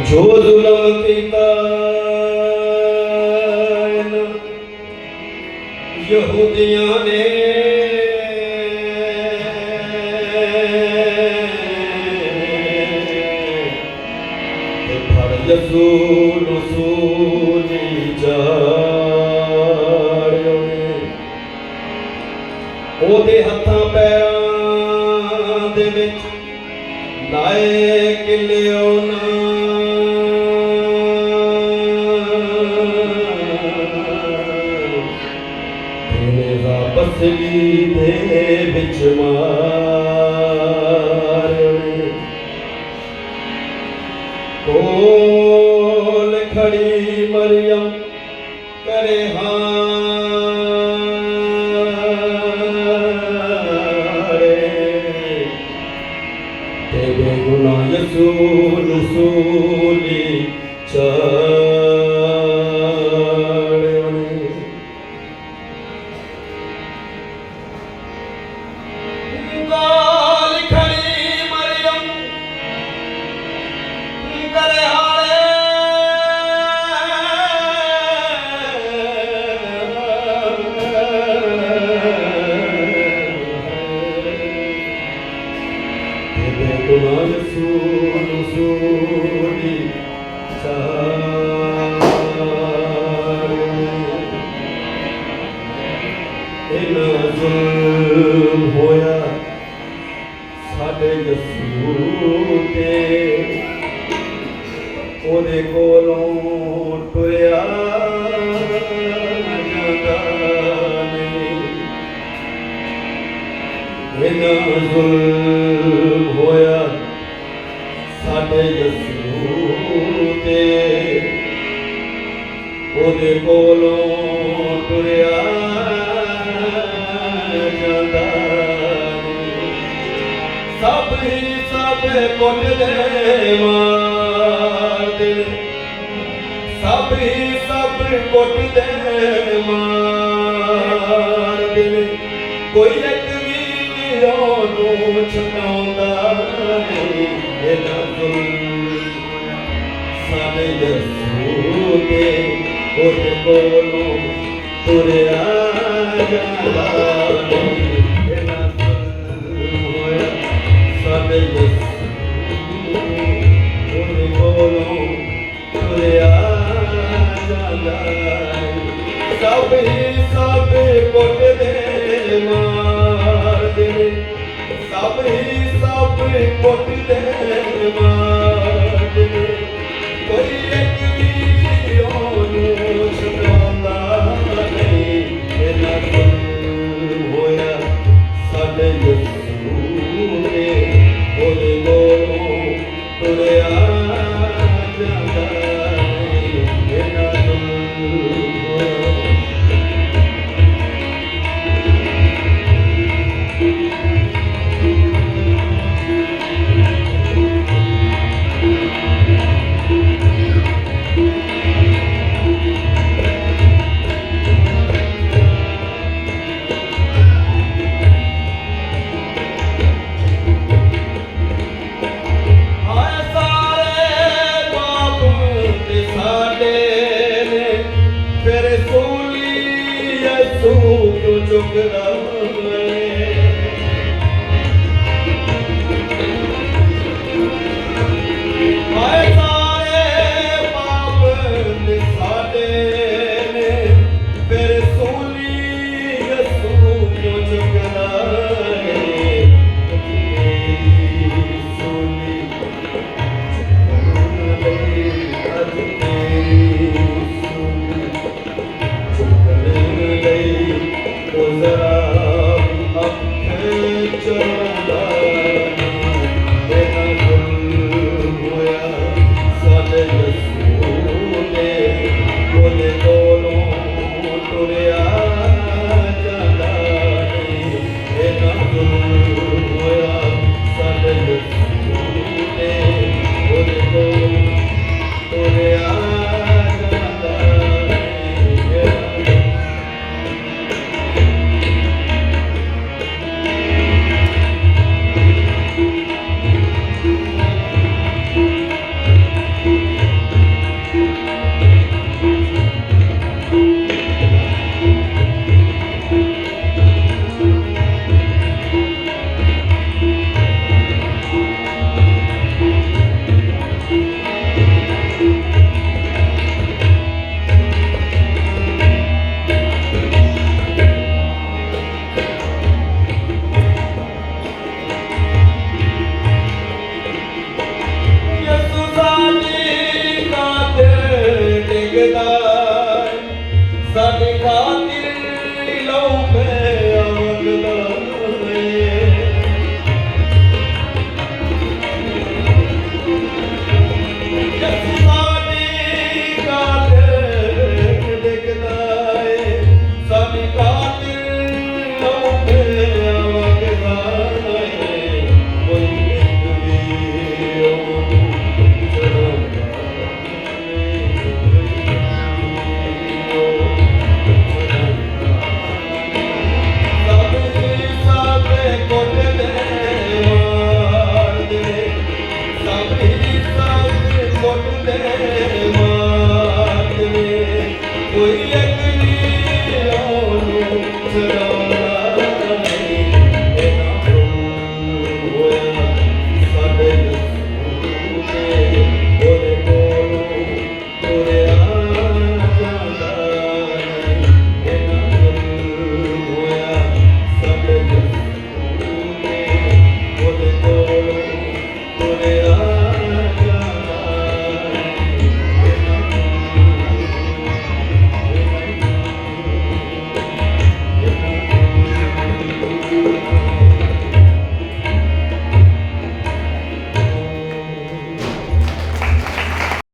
जो जुल्म कीता यहूदियां ने फड़ यसू सूली चाढ़ियो ओदे हत्थां पैरां दे विच लाए किलियो ना बसली दे बिच मारे कोल खड़ी मरियम करे हारे ते बेगुनाह यसू सूली होया साडे यसू ते ओदे कोलों टुरिया जांदा नहीं जुल्म होया साडे यसू ते ओदे कोलों टुरिया सब ही सब कुट दे मार दे सब ही सब कुट दे मार दे कोई एक भी वीरों छुड़ाउंदा नहीं इन्हां जुल्म साडे यसू ते ओदे कोलों तुरिया जांदा नहीं सब ही सब कुट दे मार दे सब ही सब कुट दे मार दे कोई एक भी ओनू छुड़ाउंदा नहीं इन्हां जुल्म होया साडे